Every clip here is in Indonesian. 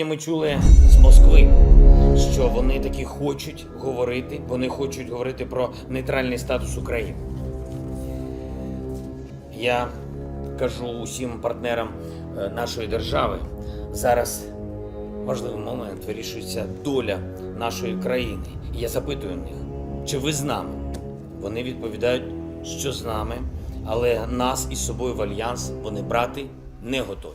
Ми чули з Москви, що вони таки хочуть говорити про нейтральний статус України. Я кажу усім партнерам нашої держави, зараз важливий момент, вирішується доля нашої країни. І я запитую них, чи ви з нами? Вони відповідають, що з нами, але нас із собою в альянс вони брати не готові.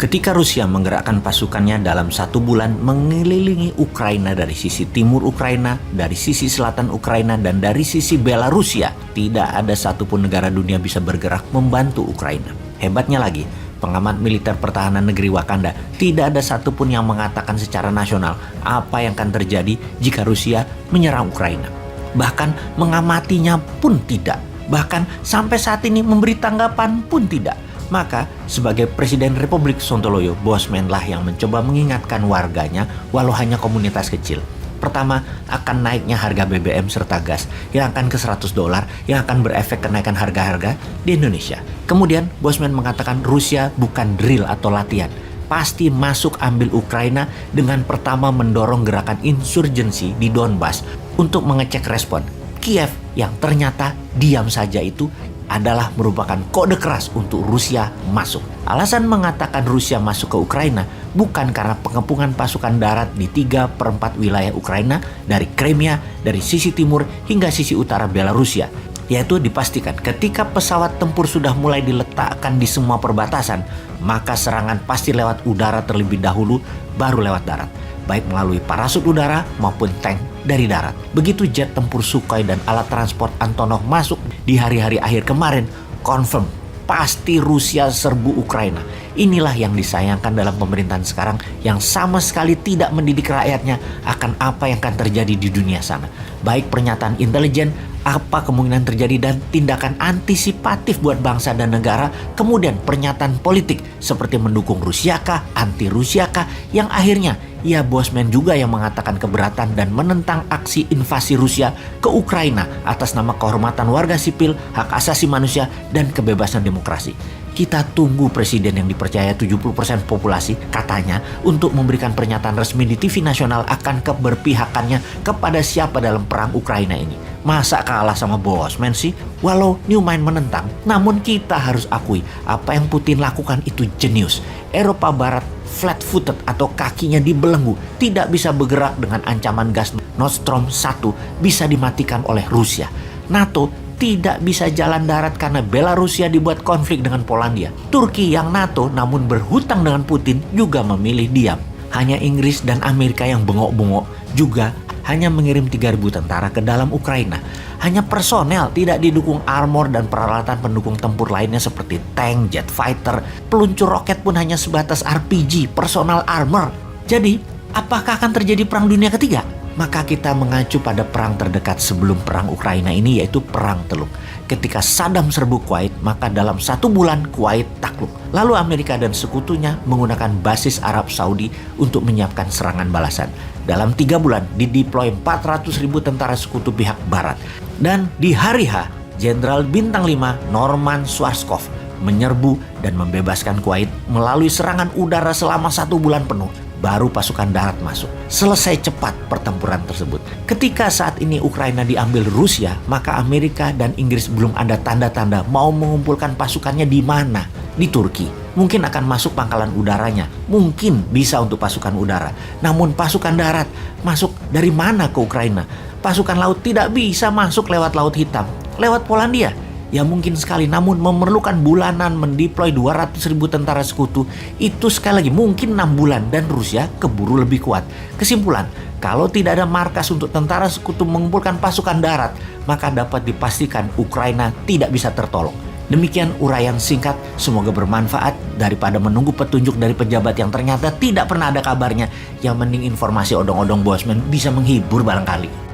Ketika Rusia menggerakkan pasukannya dalam 1 bulan mengelilingi Ukraina dari sisi timur Ukraina, dari sisi selatan Ukraina, dan dari sisi Belarusia, tidak ada satupun negara dunia bisa bergerak membantu Ukraina. Hebatnya lagi, pengamat militer pertahanan negeri Wakanda, tidak ada satupun yang mengatakan secara nasional apa yang akan terjadi jika Rusia menyerang Ukraina. Bahkan mengamatinya pun tidak. Bahkan sampai saat ini memberi tanggapan pun tidak. Maka, sebagai Presiden Republik Sontoloyo, Bosman lah yang mencoba mengingatkan warganya walau hanya komunitas kecil. Pertama, akan naiknya harga BBM serta gas yang akan ke $100 yang akan berefek kenaikan harga-harga di Indonesia. Kemudian, Bosman mengatakan Rusia bukan drill atau latihan. Pasti masuk ambil Ukraina dengan pertama mendorong gerakan insurgensi di Donbas untuk mengecek respon. Kiev yang ternyata diam saja itu adalah merupakan kode keras untuk Rusia masuk. Alasan mengatakan Rusia masuk ke Ukraina bukan karena pengepungan pasukan darat di 3/4 wilayah Ukraina dari Crimea, dari sisi timur hingga sisi utara Belarusia. Yaitu dipastikan ketika pesawat tempur sudah mulai diletakkan di semua perbatasan, maka serangan pasti lewat udara terlebih dahulu, baru lewat darat. Baik melalui parasut udara maupun tank dari darat. Begitu jet tempur Sukhoi dan alat transport Antonov masuk di hari-hari akhir kemarin, confirm pasti Rusia serbu Ukraina. Inilah yang disayangkan dalam pemerintahan sekarang yang sama sekali tidak mendidik rakyatnya akan apa yang akan terjadi di dunia sana. Baik pernyataan intelijen, apa kemungkinan terjadi dan tindakan antisipatif buat bangsa dan negara, kemudian pernyataan politik seperti mendukung Rusia kah, anti Rusia kah, yang akhirnya ya Bosman juga yang mengatakan keberatan dan menentang aksi invasi Rusia ke Ukraina atas nama kehormatan warga sipil, hak asasi manusia, dan kebebasan demokrasi. Kita tunggu presiden yang dipercaya 70% populasi katanya untuk memberikan pernyataan resmi di TV nasional akan keberpihakannya kepada siapa dalam perang Ukraina ini. Masa kalah sama Bosman sih? Walau Newmind menentang, namun kita harus akui apa yang Putin lakukan itu jenius. Eropa Barat flat-footed atau kakinya dibelenggu, tidak bisa bergerak dengan ancaman gas Nord Stream 1 bisa dimatikan oleh Rusia. NATO tidak bisa jalan darat karena Belarusia dibuat konflik dengan Polandia. Turki yang NATO namun berhutang dengan Putin juga memilih diam. Hanya Inggris dan Amerika yang bengok-bengok juga hanya mengirim 3.000 tentara ke dalam Ukraina. Hanya personel, tidak didukung armor dan peralatan pendukung tempur lainnya seperti tank, jet fighter, peluncur roket pun hanya sebatas RPG, personal armor. Jadi, apakah akan terjadi perang dunia ketiga? Maka kita mengacu pada perang terdekat sebelum perang Ukraina ini, yaitu Perang Teluk. Ketika Saddam serbu Kuwait, maka dalam 1 bulan Kuwait takluk. Lalu Amerika dan sekutunya menggunakan basis Arab Saudi untuk menyiapkan serangan balasan. Dalam 3 bulan dideploy 400.000 tentara sekutu pihak barat. Dan di hari H, Jenderal Bintang 5 Norman Schwarzkopf menyerbu dan membebaskan Kuwait melalui serangan udara selama 1 bulan penuh. Baru pasukan darat masuk. Selesai cepat pertempuran tersebut. Ketika saat ini Ukraina diambil Rusia, maka Amerika dan Inggris belum ada tanda-tanda mau mengumpulkan pasukannya di mana. Di Turki. Mungkin akan masuk pangkalan udaranya. Mungkin bisa untuk pasukan udara. Namun pasukan darat masuk dari mana ke Ukraina? Pasukan laut tidak bisa masuk lewat Laut Hitam. Lewat Polandia. Ya mungkin sekali, namun memerlukan bulanan mendeploy 200.000 tentara sekutu. Itu sekali lagi mungkin 6 bulan dan Rusia keburu lebih kuat. Kesimpulan, kalau tidak ada markas untuk tentara sekutu mengumpulkan pasukan darat, maka dapat dipastikan Ukraina tidak bisa tertolong. Demikian uraian singkat, semoga bermanfaat daripada menunggu petunjuk dari pejabat yang ternyata tidak pernah ada kabarnya. Yang mending informasi odong-odong Bosman bisa menghibur barangkali.